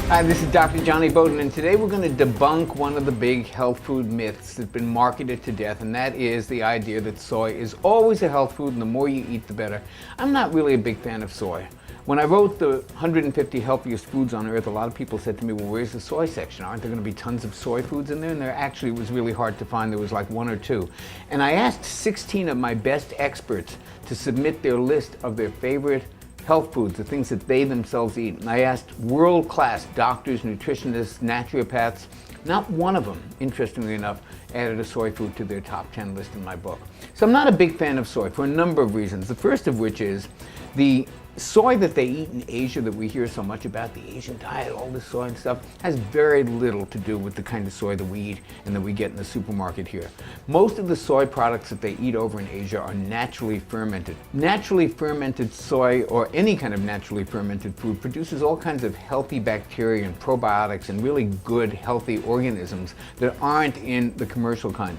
Hi, this is Dr. Johnny Bowden, and today we're going to debunk one of the big health food myths that's been marketed to death, and that is the idea that soy is always a health food and the more you eat, the better. I'm not really a big fan of soy. When I wrote the 150 Healthiest Foods on Earth, a lot of people said to me, well, where's the soy section? Aren't there going to be tons of soy foods in there? And there actually was really hard to find. There was like one or two. And I asked 16 of my best experts to submit their list of their favorite health foods, the things that they themselves eat. And I asked world-class doctors, nutritionists, naturopaths. Not one of them, interestingly enough, added a soy food to their top 10 list in my book. So I'm not a big fan of soy for a number of reasons. The first of which is the soy that they eat in Asia that we hear so much about, the Asian diet, all this soy and stuff, has very little to do with the kind of soy that we eat and that we get in the supermarket here. Most of the soy products that they eat over in Asia are naturally fermented. Naturally fermented soy, or any kind of naturally fermented food, produces all kinds of healthy bacteria and probiotics and really good, healthy organisms that aren't in the commercial kind.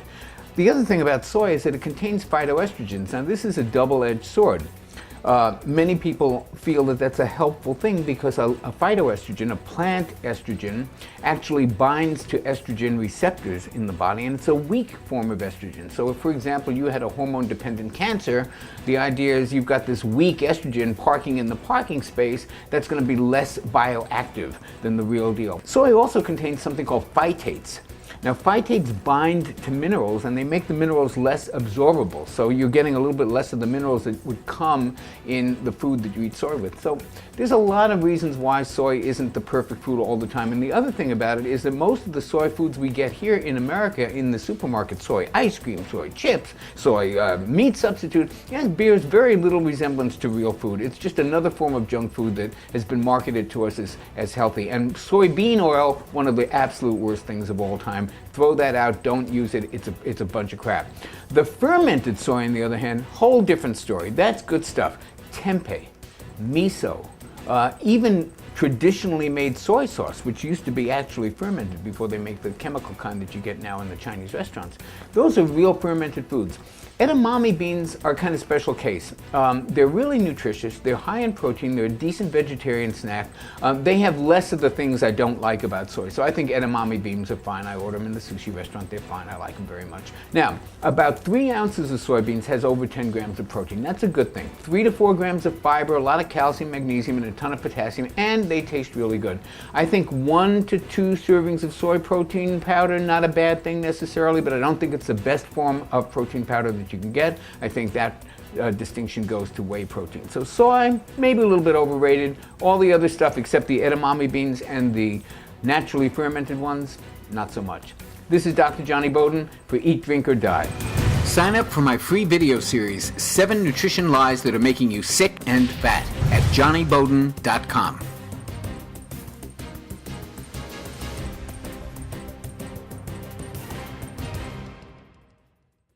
The other thing about soy is that it contains phytoestrogens. Now, this is a double-edged sword. Many people feel that that's a helpful thing because a phytoestrogen, a plant estrogen, actually binds to estrogen receptors in the body, and it's a weak form of estrogen. So if, for example, you had a hormone-dependent cancer, the idea is you've got this weak estrogen parking in the parking space that's going to be less bioactive than the real deal. Soy also contains something called phytates. Now, phytates bind to minerals and they make the minerals less absorbable. So you're getting a little bit less of the minerals that would come in the food that you eat soy with. So there's a lot of reasons why soy isn't the perfect food all the time. And the other thing about it is that most of the soy foods we get here in America in the supermarket, soy ice cream, soy chips, soy meat substitute, bears very little resemblance to real food. It's just another form of junk food that has been marketed to us as healthy. And soybean oil, one of the absolute worst things of all time. Throw that out, don't use it, it's a bunch of crap. The fermented soy, on the other hand, whole different story. That's good stuff. Tempeh, miso, even traditionally made soy sauce, which used to be actually fermented before they make the chemical kind that you get now in the Chinese restaurants. Those are real fermented foods. Edamame beans are kind of special case. They're really nutritious, they're high in protein, they're a decent vegetarian snack. They have less of the things I don't like about soy. So I think edamame beans are fine. I order them in the sushi restaurant, they're fine, I like them very much. Now, about 3 ounces of soybeans has over 10 grams of protein. That's a good thing. 3 to 4 grams of fiber, a lot of calcium, magnesium, and a ton of potassium, and they taste really good. I think 1 to 2 servings of soy protein powder, not a bad thing necessarily, but I don't think it's the best form of protein powder that you can get. I think that distinction goes to whey protein. So soy, maybe a little bit overrated. All the other stuff except the edamame beans and the naturally fermented ones, not so much. This is Dr. Johnny Bowden for Eat, Drink, or Die. Sign up for my free video series, 7 Nutrition Lies That Are Making You Sick and Fat, at johnnybowden.com.